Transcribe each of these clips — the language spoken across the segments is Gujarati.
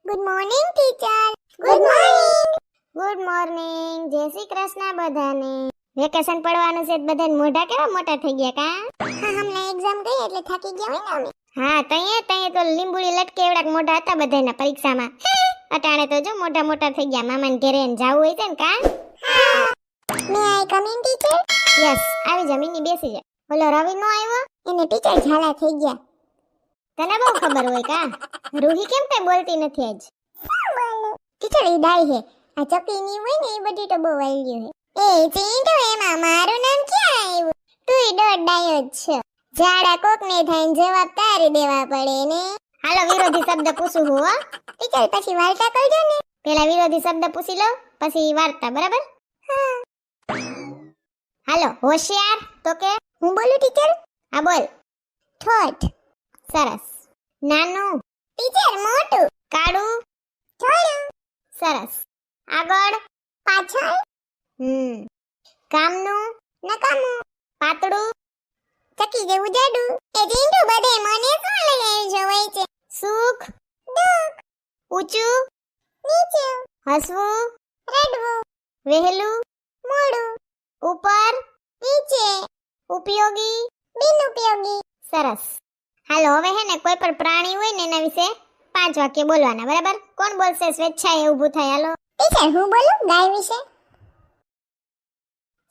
Good morning teacher. Good morning. Good morning. જય શ્રી કૃષ્ણ બધાને. વેકેશન પડવાનું છે, બધાને મોઢા કેવા મોટા થઈ ગયા કા? હા, હમણાં એક્ઝામ ગઈ એટલે થાકી ગયા હોય ને અમે. હા, તઈએ તો લીંબુડી લટકે એવડાક મોઢા હતા બધાના પરીક્ષામાં. અટાણે તો જો મોઢા મોટા થઈ ગયા. મામાને ઘરે જાવું હોય છે ને કા? હા. મે આઈ કમ ઇન ટીચર? યસ, આવી જા મિની, બેસી જા. ઓલો રવિ નો આવ્યો? એને ટીચર ઝાલા થઈ ગયા. તને બહુ ખબર હોય કા? રૂહી કેમ કઈ બોલતી નથી આજ? ટીચર ઈ ડાઈ હે. આ ચકીની હોય ને એ બધી તો બહુ વાયલી હે. એ ચીંટુ, એમાં મારું નામ ક્યાં આવ્યું? તુંય દોડ ડાયો જ છે. ઝાડા કોકને થાય ને જવાબ તારે દેવા પડે ને. હાલો વિરોધી શબ્દ પૂછું હું હો. ટીચર પછી વાર્તા કરજો ને. પેલા વિરોધી શબ્દ પૂછી લો, પછી વાર્તા, બરાબર? હા. હાલો, હોશિયાર તો કે હું બોલું ટીચર? હા બોલ. ઠોઠ. સરસ. નાનું. ટીચર મોટું. કાળું. થોડું. સરસ. આગળ. પાછળ. કામનું. નકામું. પાતળું. ચકી જેવું જાડું. એ જીંડુ બધે મને શું લઈ આવી જોવાય છે? સુખ. દુઃખ. ઊંચું. નીચું. હસવું. રડવું. વહેલું. મોડું. ઉપર. નીચે. ઉપયોગી. બિનઉપયોગી. સરસ. હાલો, હવે હે ને કોઈ પણ પ્રાણી હોય ને એના વિશે 5 વાક્ય બોલવાના, બરાબર? કોણ બોલશે? સ્વેચ્છાએ ઊભું થાય. હાલો ટીચર, હું બોલું ગાય વિશે.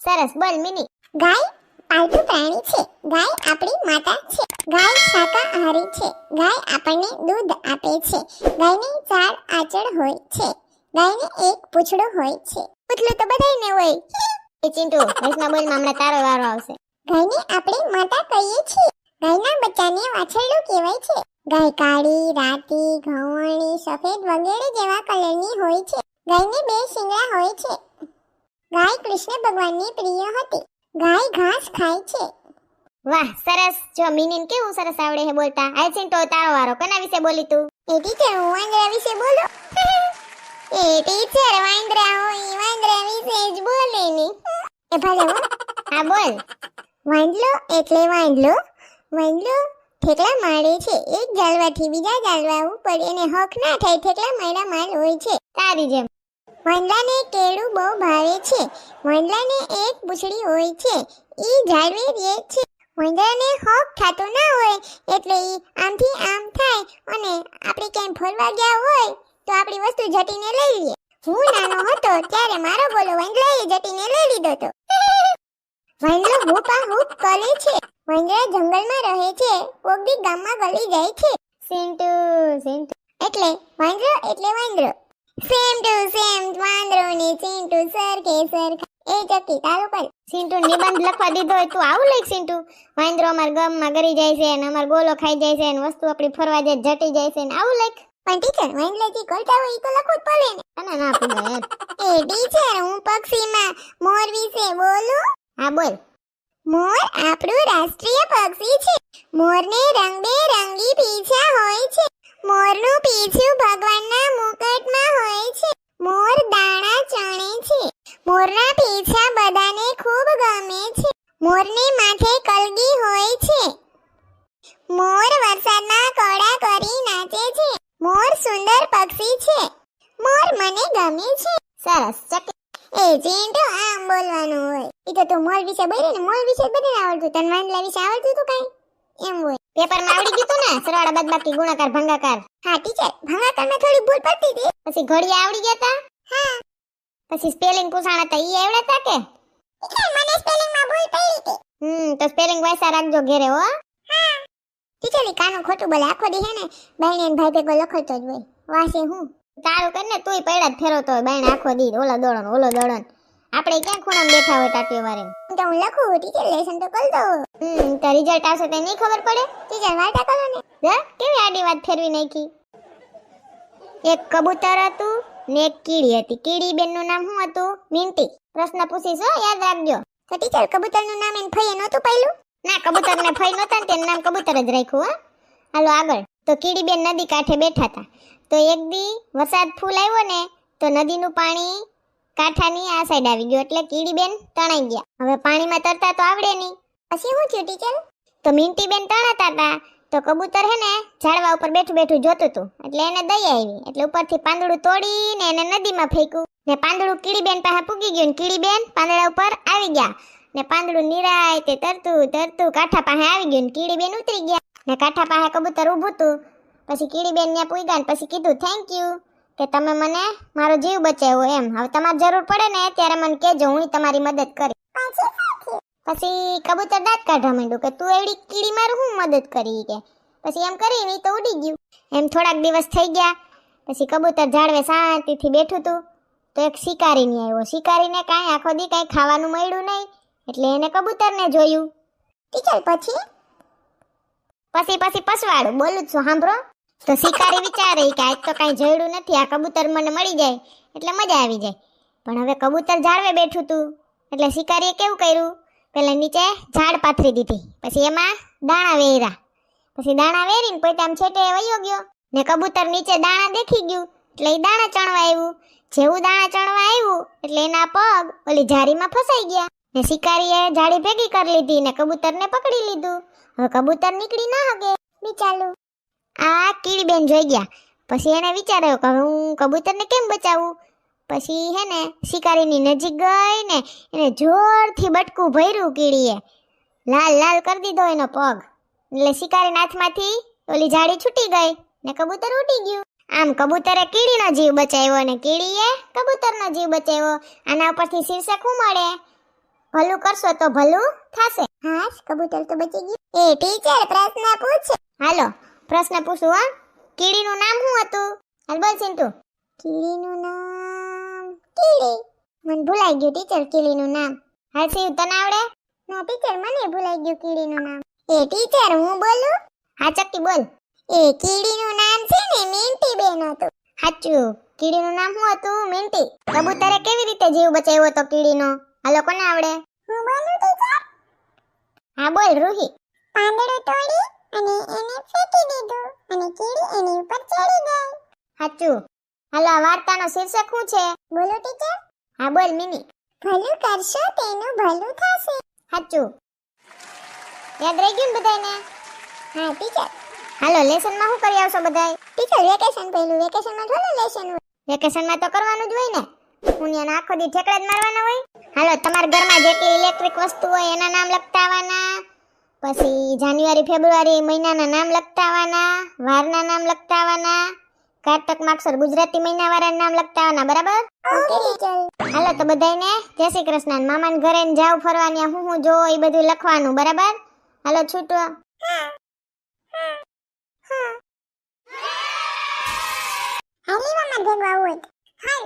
સરસ, બોલ મિની. ગાય પાલતુ પ્રાણી છે. ગાય આપણી માતા છે. ગાય શાકાહારી છે. ગાય આપણને દૂધ આપે છે. ગાયની 4 આંચળ હોય છે. ગાયને 1 પૂંછડું હોય છે. પૂછડું તો બધાયને હોય. એ ચિંટુ, વૈષ્ણવ બોલમાં હમણાં તારો વારો આવશે. ગાયને આપણે માતા કહીએ છીએ. ગાયના બચ્ચાને વાછરડું કહેવાય છે. ગાય કાળી, રાતી, ઘઉંવર્ણી, સફેદ વગેરે જેવા કલરની હોય છે. ગાયને 2 શિંગડા હોય છે. ગાય કૃષ્ણ ભગવાનની પ્રિય હતી. ગાય ઘાસ ખાય છે. વાહ, સરસ. જો મિનીન કેવું સરસ આવડે હે બોલતા. આ ચિંટુ, તારો વારો. કોના વિશે બોલી તું? એ ટીચર, હું વાંદરા વિશે બોલું. એ ટીચર, વાંદરા હોય વાંદરા વિશે જ બોલે ને. એ ભલે હો. હા બોલ. વાંદલો એટલે વાંદલો. વાંદલો ઠેકડા મારે છે. એક જાળવાથી બીજા જાળવા ઉપર એને હક ના થાય ઠેકડા માર્યા માલ હોય છે. તારી જેમ. વાંદલાને કેળું બહુ ભાવે છે. વાંદલાને 1 પૂંછડી હોય છે. ઈ ઝાડવે રહે છે. વાંદરાને હક થાતો ના હોય એટલે ઈ આમથી આમ થાય અને આપણે ક્યાંય ફરવા ગયા હોય તો આપણી વસ્તુ જટીને લઈ લે. હું નાનો હતો ત્યારે મારો ગોલો વાંદલાએ જટીને લઈ લીધો તો. વાંદલો હૂપા હૂપ કરે છે. વાંદરા જંગલમાં રહે છે. કોકદી ગામમાં ગલી જાય છે. સિંટુ સિંટુ એટલે વાંદરો એટલે વાંદરો. સેમ ટુ સેમ વાંદરો ને સિંટુ સરખે સરખા. એ ચકી તારું કર. સિંટુ નિબંધ લખવા દીધો હોય તું આવું લખ. સિંટુ, વાંદરો અમાર ગામમાં ગરી જાય છે અને અમાર ગોલો ખાઈ જાય છે અને વસ્તુ આપણી ફરવા જાય જટી જાય છે ને આવું લખ. પણ ટીચર, વાંદલાજી કરતા હોય તો લખવું જ પડે ને. અને ના પૂછે યાર. એ ટીચર, હું પક્ષીમાં મોર વિશે બોલું. હા બોલ. મોર આપણું રાષ્ટ્રીય પક્ષી છે. મોરને રંગબેરંગી પીછા હોય છે. મોરનું પીછું ભગવાનના મુકટમાં હોય છે. મોર દાણા ચણે છે. મોરના પીછા બધાને ખૂબ ગમે છે. મોરને માથે કલગી હોય છે. મોર વરસાદમાં કળા કરી નાચે છે. મોર સુંદર પક્ષી છે. મોર મને ગમે છે. સરસ. ચકી એ ચીંટુ, આમ બોલવાનું હોય. ઈ તો તું મોર વિશે બોલી ને. મોર વિશે બધાને આવડતું. તને વાંદલા વિશે આવડતું તું કઈ? એમ હોય. પેપરમાં આવડી ગયું તું ને? સરવાળા બાદબાકી ગુણાકાર ભાગાકાર. હા ટીચર, ભાગાકારમાં થોડી ભૂલ પડતી હતી. પછી ઘડિયા આવડી ગયા તા? હા. પછી સ્પેલિંગ પૂછાણા હતા ઈ આવડતા કે? ટીચર, મને સ્પેલિંગમાં ભૂલ પડી હતી. તો સ્પેલિંગ વાંચા રાખજો ઘરે હો. હા. ટીચર, ઈ કાનો ખોટું બોલે. આખો દી હે ને બાઈને ને ભાઈ ભેગો લખડતો જ હોય. વાસે હું તારું કરીને તોય પૈડા જ ફેરવતો હોય બાઈને આખો દી. ઓલો દોડન. આપણે ક્યાં ખૂણામાં બેઠા હોય ટાટીઓ વારે. તો હું લખું ટીચર, લેસન તો કરી દઉં. તો રિઝલ્ટ આવશે તો નહીં ખબર પડે? ટીચર, વાર્તા કરો ને. કેવી આડી વાત ફેરવી નાખી. એક કબૂતર હતું ને એક કીડી હતી. કીડી બેનનું નામ શું હતું? મિન્ટી. પ્રશ્ન પૂછીશ હો, યાદ રાખજો. તો ટીચર, કબૂતરનું નામ એને ફઈએ નહોતું પાડ્યું? ના, કબૂતરને ફઈ નહોતા ને તેનું નામ કબૂતર જ રાખ્યું. હા, હાલો આગળ. તો કીડી બેન નદી કાંઠે બેઠા હતા. તો એક દી વરસાદ ફૂલ આવ્યો ને તો નદીનું પાણી કાંઠાની આ સાઈડ આવી ગયું એટલે કીડી બેન તણાઈ ગયા. હવે પાણીમાં તરતા તો આવડે નહીં. પછી શું થયું ટીચર? તો મિન્ટી બેન તણાતા હતા તો કબૂતર હે ને ઝાડવા ઉપર બેઠું બેઠું જોતું હતું, એટલે એને દયા આવી, એટલે ઉપરથી પાંદડું તોડીને એને નદીમાં ફેંક્યું ને પાંદડું કીડીબેન પાસે પૂગી ગયું ને કીડીબેન પાંદડા ઉપર આવી ગયા ને પાંદડું નિરાયતે તરતું તરતું કાંઠા પાસે આવી ગયું ને કીડીબેન ઉતરી ગયા ને કાંઠા પાસે કબૂતર ઊભું હતું. પછી કીડીબેન ત્યાં પૂગ્યા ને પછી કીધું થેન્ક યુ કે તમે મને મારો જીવ બચાવ્યો એમ. હવે તમારે જરૂર પડે ને ત્યારે મને કહેજો, હું તમારી મદદ કરી. પછી કબૂતર દાંત કાઢવા માંડ્યું કે તું એવડી કીડી મારું હું મદદ કરી કે. પછી એમ કરીને તો ઉડી ગયું. એમ થોડાક દિવસ થઈ ગયા. પછી કબૂતર ઝાડવે શાંતિથી બેઠું હતું તો એક શિકારી ની આવ્યો. શિકારીને કાંઈ આખો દી કાંઈ ખાવાનું મળ્યું નહીં, એટલે એને કબૂતરને જોયું. ટીચર પછી પસવાડું બોલું છું સાંભળો. તો શિકારી વિચારે કે આજ તો કાંઈ જડ્યું નથી, આ કબૂતર મને મળી જાય એટલે મજા આવી જાય. પણ હવે કબૂતર ઝાડવે બેઠું હતું એટલે શિકારીએ કેવું કર્યું, પેલા નીચે ઝાડ પાથરી દીધી, પછી એમાં દાણા વેર્યા. પછી દાણા વેરીને પોતે આમ છેટે વયો ગયો ને કબૂતર નીચે દાણા દેખી ગયું એટલે એ દાણા ચણવા આવ્યું. જેવું દાણા ચણવા આવ્યું એટલે એના પગ ઓલી જારીમાં ફસાઈ ગયા ને શિકારીએ જાળી ભેગી કરી લીધી ને કબૂતરને પકડી લીધું. હવે કબૂતર નીકળી ના શકે બિચારું. આ કીડીબેન જોઈ ગયા. પછી એને વિચાર્યો કે હું કબૂતરને કેમ બચાવું. પછી હે ને શિકારીની નજીક ગઈ ને એને જોરથી બટકું ભર્યું કીડીએ, લાલ લાલ કરી દીધો એનો પગ. એટલે શિકારીના હાથમાંથી ઓલી જાળી છૂટી ગઈ ને કબૂતર ઉડી ગયું. આમ કબૂતરે કીડીનો જીવ બચાવ્યો અને કીડીએ કબૂતરનો જીવ બચાવ્યો. આના ઉપરથી શીર્ષક શું મળે, ભલું કરશો તો ભલું થશે. હા કબૂતર તો બચી ગયું. એ ટીચર પ્રશ્ન પૂછે. હાલો પ્રશ્ન પૂછું. હા, કીડીનું નામ શું હતું? હાલ બોલ ચિંટુ. કીડીનું નામ કીડી. મને ભૂલાઈ ગયું ટીચર કીડીનું નામ. હાલ શિવ તને આવડે? ના ટીચર મને ભૂલાઈ ગયું કીડીનું નામ. એ ટીચર હું બોલું? હા ચક્કી બોલ. એ કીડીનું નામ છે ને મિન્ટી બેન હતું. સાચું, કીડીનું નામ શું હતું? મિન્ટી. કબૂતરે કેવી રીતે જીવ બચાવ્યો તો કીડીનો? હાલો કોને આવડે? હું બોલું ટીચર? હા બોલ રૂહી. પાંદડું તોડી અને એને ફેંકી દીધું અને કીડી એની ઉપર ચડી ગઈ. સાચું. હાલો આ વાર્તાનો શીર્ષક શું છે? બોલો ટીચર? હા બોલ મિની. ભલું કરશો તેનું ભલું થશે. સાચું. યાદ રહી ગયું ને બધાને? હા ટીચર. હાલો લેસનમાં શું કરી આવશો બધાય? ટીચર વેકેશન પહેલું, વેકેશનમાં થોડું લેશન હોય. વેકેશનમાં તો કરવાનું જ હોય ને. પુણ્યના આખો દી ઠેકડા જ મારવાના હોય. હાલો તમારા ઘરમાં જેટલી ઇલેક્ટ્રિક વસ્તુ હોય એના નામ લખતા આવવાના. પછી જાન્યુઆરી ફેબ્રુઆરી મહિનાના નામ લખતા આવવાના, વારના નામ લખતા આવવાના, કારતક માગસર ગુજરાતી મહિનાવાળાના નામ લખતા આવવાના. બરાબર? Okay teacher. હાલો તો બધાયને જય શ્રી કૃષ્ણ. મામાને ઘરે ને જાવ ફરવાની, હું જો એ બધું લખવાનું. બરાબર? હાલો છૂટો. હાલી મામા ભેગું આવું હાલ.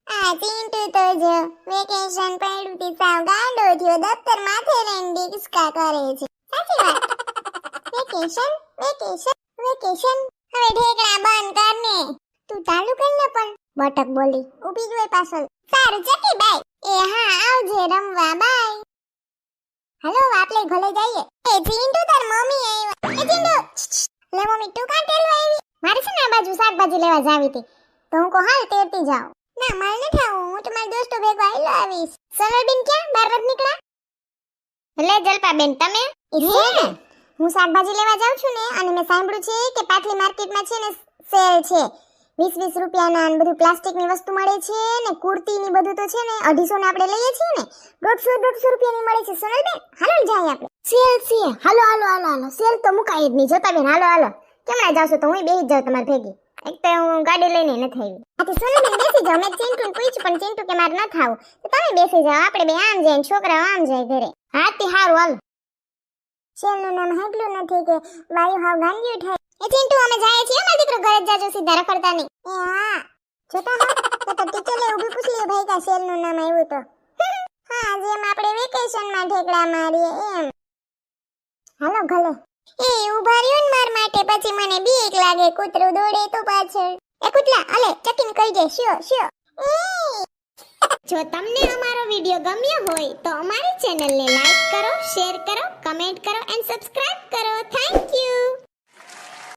આ ચિંટુ તો જો વેકેશન પડ્યું થી સાવ ગાંડો થયો, દફતર માથે લઈને ડિસ્કા કરે છે. સાચી વાત. Vacation vacation vacation. હવે ઠેકડા બંધ કર ને. તું ચાલુ કર ને પણ. બટક બોલી ઊભી જ હોય પાછળ. સારું ચકી બાય. એ હા આવજે રમવા બાય. હાલો આપણે ઘરે જઈએ. એ ચિંટુ તાર મમ્મી આવ્યા. એ ચિંટુ લે મમ્મી તું કાં ટેલવા આવી? મારે છે ને આ બાજુ શાકભાજી લેવા જાવી હતી, તો હું કહું હાલ તેરતી જાઉં. ના મારે નથી આવું, હું તમારા દોસ્તો ભેગો આવેલો આવીશ. સોનલબેન ક્યાં બહાર નથી નીકળ્યા? લે જલપાબેન તમે? હું શાકભાજી લેવા જાઉં છું ને, અને મેં સાંભળ્યું છે કે પાટલી માર્કેટમાં છે ને સેલ છે. 20-20 રૂપિયાના ને બધું પ્લાસ્ટિકની વસ્તુ મળે છે ને કુર્તી ની બધું તો છે ને 250 ને આપણે લઈએ છીએ ને 150 રૂપિયાની મળે છે. સોનલબેન હાલો જાય આપણે. સેલ છે. હાલો હાલો હાલો હાલો. સેલ તો મુકાય જ નહીં. જલપાબેન હાલો હાલો. કેમણા જાવશો તો હું બેસી જ જાઉં તમારી ભેગી. એક તો હું ગાડી લઈને નથી આવી. આ તો સોનલબેન બેસી જાવ. મેં ચિંટુને પૂછ્યું પણ ચિંટુ કે મારે ન થાવું. તો તમે બેસી જાવ, આપણે બે આમ જાય છોકરાઓ આમ જાય ઘરે. હા તે હારું હાલ. શેરનું નામ હાગલું નથી કે વાયુ હાવ ગાંડિયું થાય. એ ચિંટુ અમે જાય છીએ, મારો દીકરો ઘરે જ જાજો, સીધા રખડતા નહીં. એ હા જોતા હા તો ટીચરે ઊભી પૂછી લે ભાઈ કા શેરનું નામ આવ્યું તો. હા જેમ આપણે વેકેશનમાં ઠેકડા મારીએ એમ. હાલો ઘરે. એ ઊભા રહ્યો ને માર માટે, પછી મને બીક લાગે, કૂતરું દોડે તો પાછળ. એ કૂતલા અલે ચકીને કહી દે શ્યો શ્યો. જો તમને અમારો વિડિયો ગમ્યો હોય તો અમારી ચેનલને લાઈક કરો, શેર કરો, કમેન્ટ કરો એન્ડ સબસ્ક્રાઇબ કરો. Thank you.